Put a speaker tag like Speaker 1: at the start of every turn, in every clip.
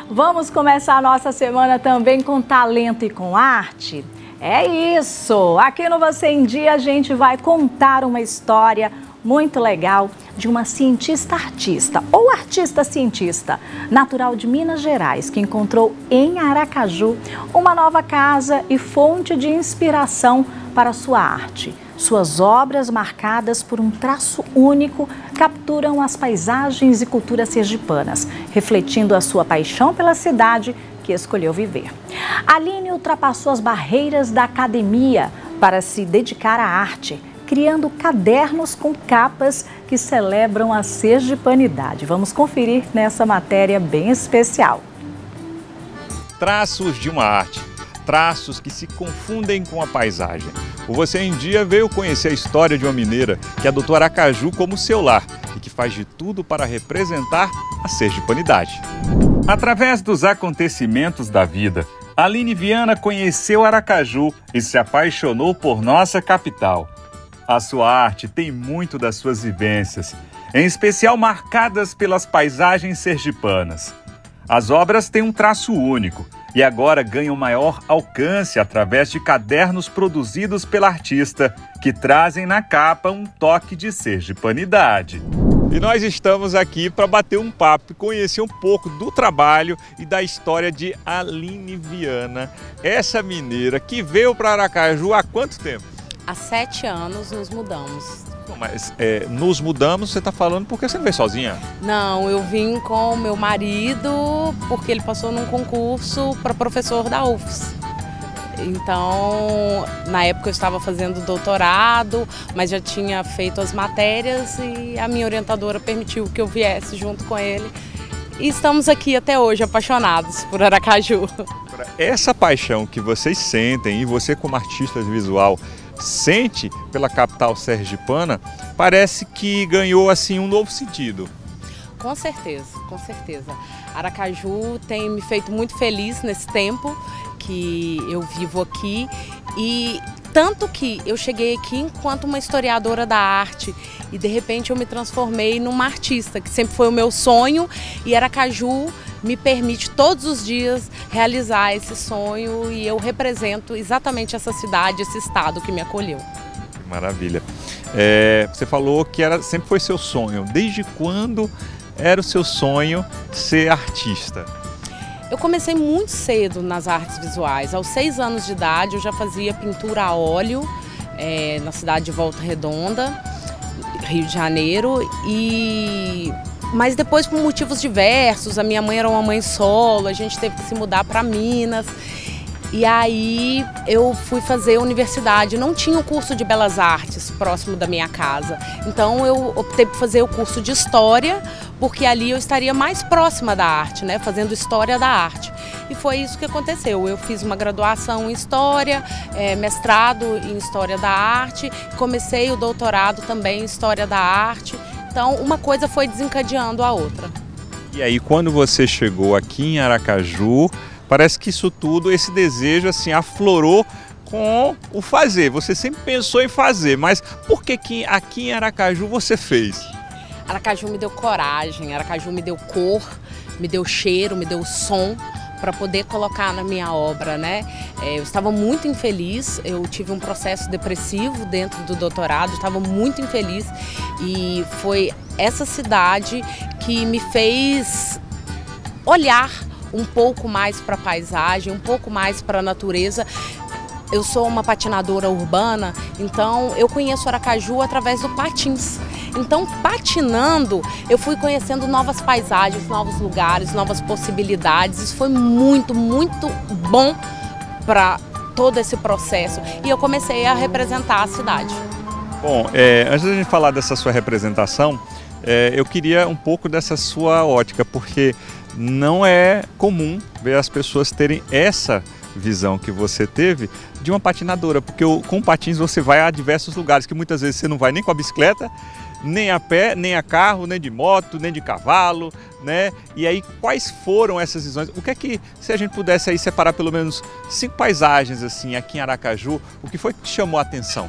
Speaker 1: Vamos começar a nossa semana também com talento e com arte? É isso! Aqui no Você em Dia a gente vai contar uma história muito legal de uma cientista-artista ou artista-cientista natural de Minas Gerais que encontrou em Aracaju uma nova casa e fonte de inspiração para sua arte. Suas obras, marcadas por um traço único, capturam as paisagens e culturas sergipanas, refletindo a sua paixão pela cidade que escolheu viver. Aline ultrapassou as barreiras da academia para se dedicar à arte, criando cadernos com capas que celebram a sergipanidade. Vamos conferir nessa matéria bem especial.
Speaker 2: Traços de uma arte. Traços que se confundem com a paisagem. O Você em Dia veio conhecer a história de uma mineira que adotou Aracaju como seu lar e que faz de tudo para representar a sergipanidade. Através dos acontecimentos da vida, Aline Viana conheceu Aracaju e se apaixonou por nossa capital. A sua arte tem muito das suas vivências, em especial marcadas pelas paisagens sergipanas. As obras têm um traço único e agora ganham maior alcance através de cadernos produzidos pela artista, que trazem na capa um toque de sergipanidade. E nós estamos aqui para bater um papo e conhecer um pouco do trabalho e da história de Aline Viana, essa mineira que veio para Aracaju há quanto tempo?
Speaker 3: Há 7 anos nos mudamos.
Speaker 2: Mas nos mudamos, você está falando porque você não veio sozinha?
Speaker 3: Não, eu vim com meu marido porque ele passou num concurso para professor da UFS. Então, na época eu estava fazendo doutorado, mas já tinha feito as matérias e a minha orientadora permitiu que eu viesse junto com ele. E estamos aqui até hoje, apaixonados por Aracaju.
Speaker 2: Essa paixão que vocês sentem, e você como artista visual sente pela capital sergipana, parece que ganhou assim um novo sentido.
Speaker 3: Com certeza, com certeza. Aracaju tem me feito muito feliz nesse tempo que eu vivo aqui, e tanto que eu cheguei aqui enquanto uma historiadora da arte e de repente eu me transformei numa artista, que sempre foi o meu sonho, e Aracaju me permite todos os dias realizar esse sonho e eu represento exatamente essa cidade, esse estado que me acolheu.
Speaker 2: Maravilha. Você falou que sempre foi seu sonho. Desde quando era o seu sonho ser artista?
Speaker 3: Eu comecei muito cedo nas artes visuais. Aos 6 anos de idade eu já fazia pintura a óleo na cidade de Volta Redonda, Rio de Janeiro, mas depois, por motivos diversos, a minha mãe era uma mãe solo, a gente teve que se mudar para Minas. E aí eu fui fazer universidade, não tinha um curso de Belas Artes próximo da minha casa. Então eu optei por fazer o curso de História, porque ali eu estaria mais próxima da arte, né? Fazendo História da Arte. E foi isso que aconteceu. Eu fiz uma graduação em História, mestrado em História da Arte, comecei o doutorado também em História da Arte. Então uma coisa foi desencadeando a outra.
Speaker 2: E aí quando você chegou aqui em Aracaju, parece que isso tudo, esse desejo assim aflorou com o fazer. Você sempre pensou em fazer, mas por que aqui em Aracaju você fez?
Speaker 3: Aracaju me deu coragem, Aracaju me deu cor, me deu cheiro, me deu som para poder colocar na minha obra, né? Eu estava muito infeliz, eu tive um processo depressivo dentro do doutorado, estava muito infeliz e foi essa cidade que me fez olhar um pouco mais para a paisagem, um pouco mais para a natureza. Eu sou uma patinadora urbana, então eu conheço Aracaju através do patins. Então, patinando, eu fui conhecendo novas paisagens, novos lugares, novas possibilidades. Isso foi muito, muito bom para todo esse processo. E eu comecei a representar a cidade.
Speaker 2: Bom, antes da gente falar dessa sua representação, eu queria um pouco dessa sua ótica, porque não é comum ver as pessoas terem essa visão que você teve de uma patinadora, porque com patins você vai a diversos lugares que muitas vezes você não vai nem com a bicicleta, nem a pé, nem a carro, nem de moto, nem de cavalo, né? E aí quais foram essas visões? O que é que, se a gente pudesse aí separar pelo menos 5 paisagens assim aqui em Aracaju, o que foi que te chamou a atenção?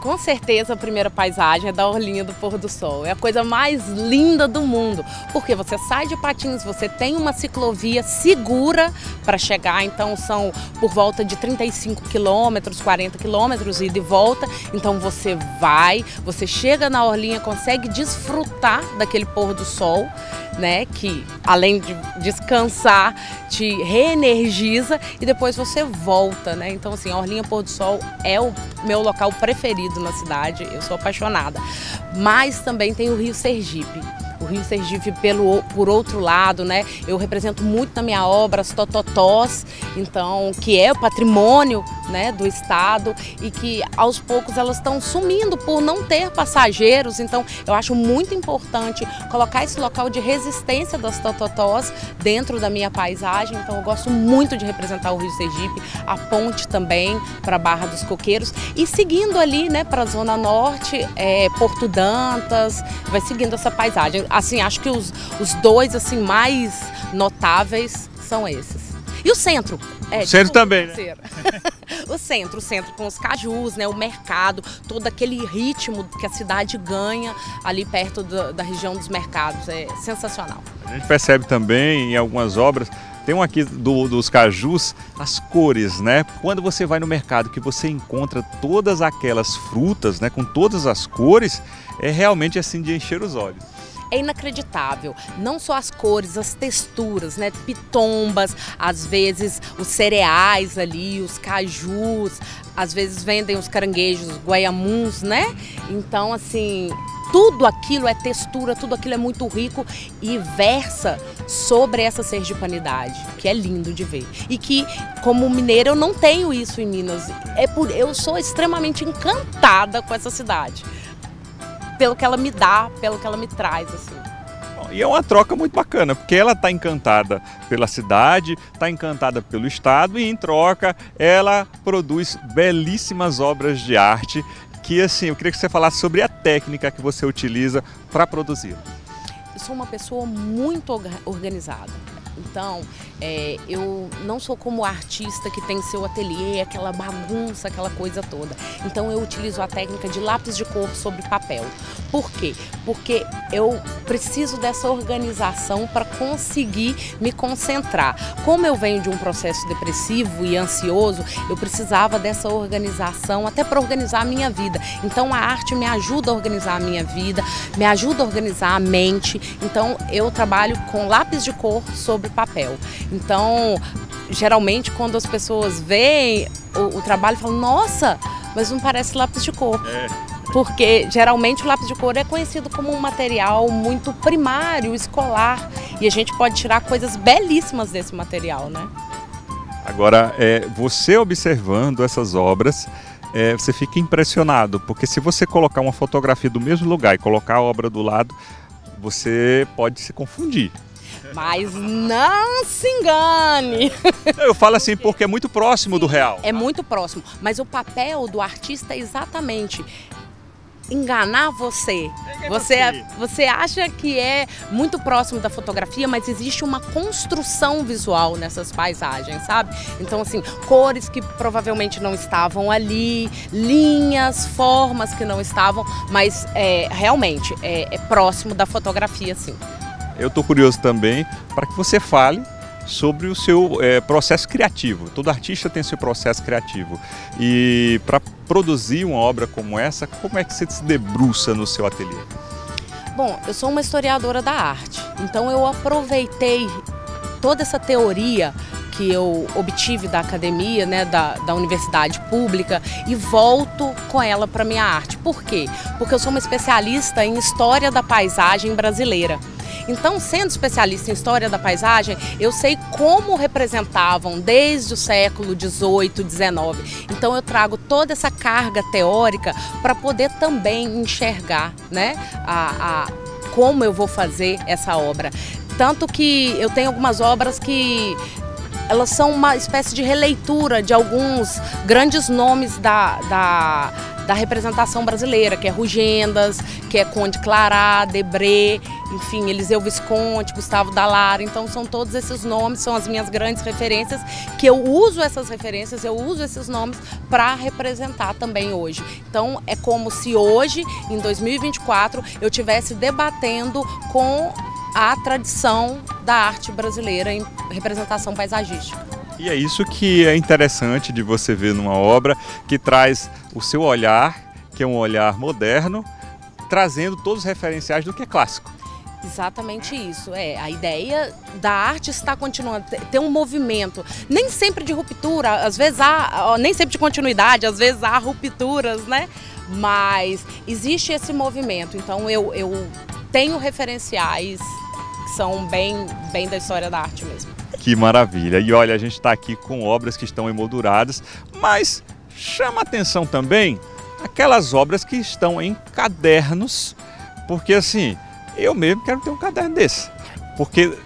Speaker 3: Com certeza a primeira paisagem é da Orlinha do Pôr do Sol. É a coisa mais linda do mundo, porque você sai de Patins, você tem uma ciclovia segura para chegar, então são por volta de 35 quilômetros, 40 quilômetros ida e volta. Então você vai, você chega na Orlinha, consegue desfrutar daquele pôr do sol, né, que além de descansar, te reenergiza e depois você volta, né? Então assim, a Orlinha Pôr do Sol é o meu local preferido na cidade, eu sou apaixonada. Mas também tem o Rio Sergipe. O Rio Sergipe, por outro lado, né, eu represento muito na minha obra as tototós, então, que é o patrimônio, né, do estado e que aos poucos elas estão sumindo por não ter passageiros. Então eu acho muito importante colocar esse local de resistência das tototós dentro da minha paisagem. Então eu gosto muito de representar o Rio Sergipe, a ponte também para a Barra dos Coqueiros e seguindo ali, né, para a Zona Norte, Porto Dantas, vai seguindo essa paisagem. Assim, acho que os dois assim mais notáveis são esses. E o centro.
Speaker 2: O centro também, né?
Speaker 3: O centro com os cajus, né, o mercado, todo aquele ritmo que a cidade ganha ali perto da região dos mercados. É sensacional.
Speaker 2: A gente percebe também em algumas obras, tem um aqui dos cajus, as cores, né? Quando você vai no mercado que você encontra todas aquelas frutas, né, com todas as cores, é realmente assim de encher os olhos.
Speaker 3: É inacreditável, não só as cores, as texturas, né? Pitombas, às vezes os cereais ali, os cajus, às vezes vendem os caranguejos, os guaiamuns, né? Então, assim, tudo aquilo é textura, tudo aquilo é muito rico e versa sobre essa sergipanidade, que é lindo de ver. E que, como mineira, eu não tenho isso em Minas. Eu sou extremamente encantada com essa cidade. Pelo que ela me dá, pelo que ela me traz, assim.
Speaker 2: E é uma troca muito bacana, porque ela está encantada pela cidade, está encantada pelo estado e em troca ela produz belíssimas obras de arte que, assim, eu queria que você falasse sobre a técnica que você utiliza para produzir.
Speaker 3: Eu sou uma pessoa muito organizada. Então, eu não sou como artista que tem seu ateliê, aquela bagunça, aquela coisa toda. Então eu utilizo a técnica de lápis de cor sobre papel. Por quê? Porque eu preciso dessa organização para conseguir me concentrar. Como eu venho de um processo depressivo e ansioso, eu precisava dessa organização até para organizar a minha vida. Então a arte me ajuda a organizar a minha vida, me ajuda a organizar a mente. Então eu trabalho com lápis de cor sobre papel. Então, geralmente quando as pessoas veem o trabalho, falam, nossa, mas não parece lápis de cor. Porque geralmente o lápis de cor é conhecido como um material muito primário, escolar, e a gente pode tirar coisas belíssimas desse material, né?
Speaker 2: Agora, você observando essas obras, você fica impressionado, porque se você colocar uma fotografia do mesmo lugar e colocar a obra do lado, você pode se confundir.
Speaker 3: Mas não se engane!
Speaker 2: Eu falo assim porque é muito próximo do real.
Speaker 3: É muito próximo, mas o papel do artista é exatamente enganar você. Você acha que é muito próximo da fotografia, mas existe uma construção visual nessas paisagens, sabe? Então, assim, cores que provavelmente não estavam ali, linhas, formas que não estavam, mas realmente é próximo da fotografia, sim.
Speaker 2: Eu estou curioso também para que você fale sobre o seu processo criativo. Todo artista tem seu processo criativo. E para produzir uma obra como essa, como é que você se debruça no seu ateliê?
Speaker 3: Bom, eu sou uma historiadora da arte, então eu aproveitei toda essa teoria que eu obtive da academia, né, da universidade pública e volto com ela para minha arte. Por quê? Porque eu sou uma especialista em história da paisagem brasileira. Então, sendo especialista em história da paisagem, eu sei como representavam desde o século XVIII, XIX. Então, eu trago toda essa carga teórica para poder também enxergar, né, como eu vou fazer essa obra. Tanto que eu tenho algumas obras que elas são uma espécie de releitura de alguns grandes nomes da da representação brasileira, que é Rugendas, que é Conde Clará, Debré, enfim, Eliseu Visconti, Gustavo Dallara. Então são todos esses nomes, são as minhas grandes referências, que eu uso essas referências, eu uso esses nomes para representar também hoje. Então é como se hoje, em 2024, eu estivesse debatendo com a tradição da arte brasileira em representação paisagística.
Speaker 2: E é isso que é interessante de você ver numa obra que traz o seu olhar, que é um olhar moderno, trazendo todos os referenciais do que é clássico.
Speaker 3: Exatamente isso, a ideia da arte está continuando, ter um movimento, nem sempre de ruptura, às vezes nem sempre de continuidade, às vezes há rupturas, né? Mas existe esse movimento, então eu tenho referenciais que são bem da história da arte mesmo.
Speaker 2: Que maravilha! E olha, a gente está aqui com obras que estão emolduradas, mas chama atenção também aquelas obras que estão em cadernos, porque assim, eu mesmo quero ter um caderno desse, porque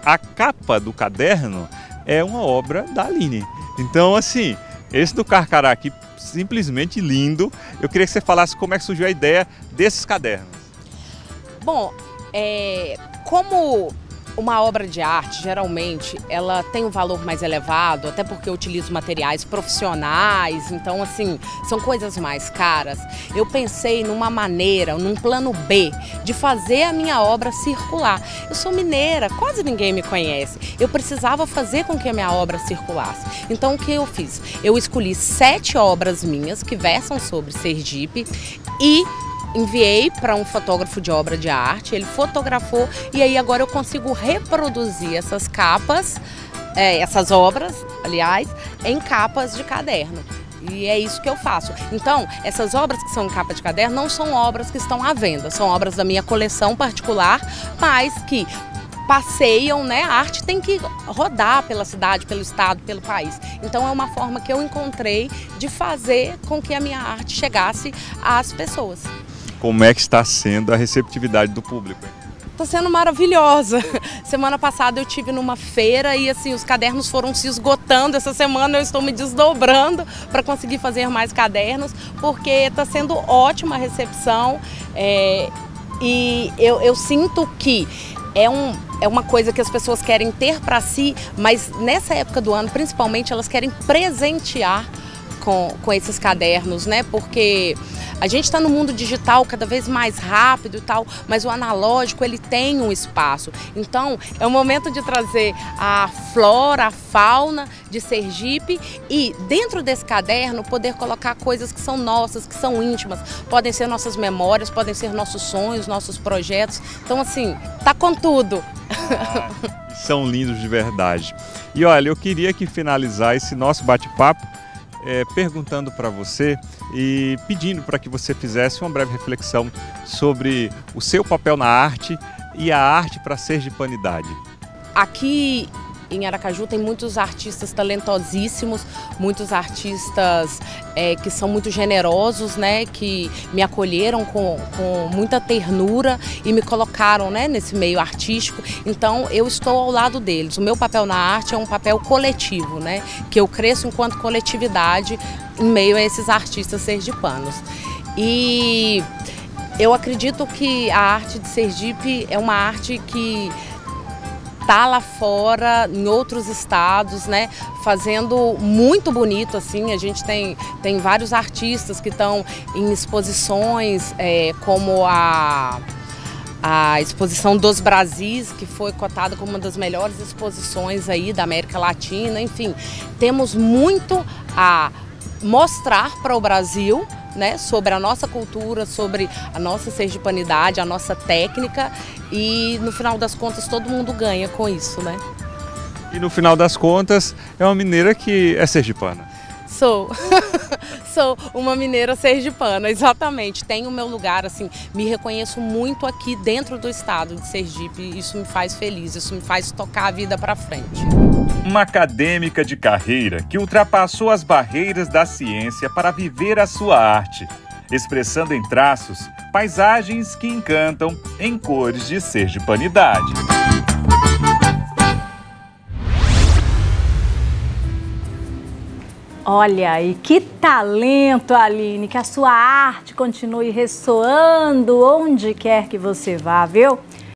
Speaker 2: a capa do caderno é uma obra da Aline. Então assim, esse do Carcará aqui, simplesmente lindo. Eu queria que você falasse como é que surgiu a ideia desses cadernos.
Speaker 3: Bom, como uma obra de arte, geralmente, ela tem um valor mais elevado, até porque eu utilizo materiais profissionais, então, assim, são coisas mais caras. Eu pensei numa maneira, num plano B, de fazer a minha obra circular. Eu sou mineira, quase ninguém me conhece. Eu precisava fazer com que a minha obra circulasse. Então, o que eu fiz? Eu escolhi 7 obras minhas que versam sobre Sergipe e enviei para um fotógrafo de obra de arte, ele fotografou e aí agora eu consigo reproduzir essas capas, essas obras, aliás, em capas de caderno. E é isso que eu faço. Então, essas obras que são em capa de caderno não são obras que estão à venda, são obras da minha coleção particular, mas que passeiam, né? A arte tem que rodar pela cidade, pelo estado, pelo país. Então é uma forma que eu encontrei de fazer com que a minha arte chegasse às pessoas.
Speaker 2: Como é que está sendo a receptividade do público?
Speaker 3: Está sendo maravilhosa. Semana passada eu estive numa feira e assim os cadernos foram se esgotando. Essa semana eu estou me desdobrando para conseguir fazer mais cadernos, porque está sendo ótima a recepção e eu sinto que é uma coisa que as pessoas querem ter para si, mas nessa época do ano, principalmente, elas querem presentear com esses cadernos, né? Porque a gente está no mundo digital cada vez mais rápido e tal, mas o analógico ele tem um espaço. Então é o momento de trazer a flora, a fauna de Sergipe e dentro desse caderno poder colocar coisas que são nossas, que são íntimas. Podem ser nossas memórias, podem ser nossos sonhos, nossos projetos. Então assim, tá com tudo.
Speaker 2: São lindos de verdade. E olha, eu queria que finalizar esse nosso bate-papo perguntando para você e pedindo para que você fizesse uma breve reflexão sobre o seu papel na arte e a arte para a sergipanidade.
Speaker 3: Aqui em Aracaju tem muitos artistas talentosíssimos, muitos artistas que são muito generosos, né, que me acolheram com muita ternura e me colocaram, né, nesse meio artístico. Então eu estou ao lado deles. O meu papel na arte é um papel coletivo, né, que eu cresço enquanto coletividade em meio a esses artistas sergipanos. E eu acredito que a arte de Sergipe é uma arte que tá lá fora, em outros estados, né, fazendo muito bonito, assim. A gente tem vários artistas que estão em exposições, como a exposição dos Brasis, que foi cotada como uma das melhores exposições aí da América Latina. Enfim, temos muito a mostrar para o Brasil, né, sobre a nossa cultura, sobre a nossa sergipanidade, a nossa técnica e no final das contas todo mundo ganha com isso, né?
Speaker 2: E no final das contas é uma mineira que é sergipana.
Speaker 3: Sou. Sou uma mineira sergipana, exatamente. Tenho o meu lugar, assim, me reconheço muito aqui dentro do estado de Sergipe. Isso me faz feliz, isso me faz tocar a vida para frente.
Speaker 4: Uma acadêmica de carreira que ultrapassou as barreiras da ciência para viver a sua arte, expressando em traços paisagens que encantam em cores de sergipanidade.
Speaker 1: Olha aí, que talento, Aline, que a sua arte continue ressoando onde quer que você vá, viu?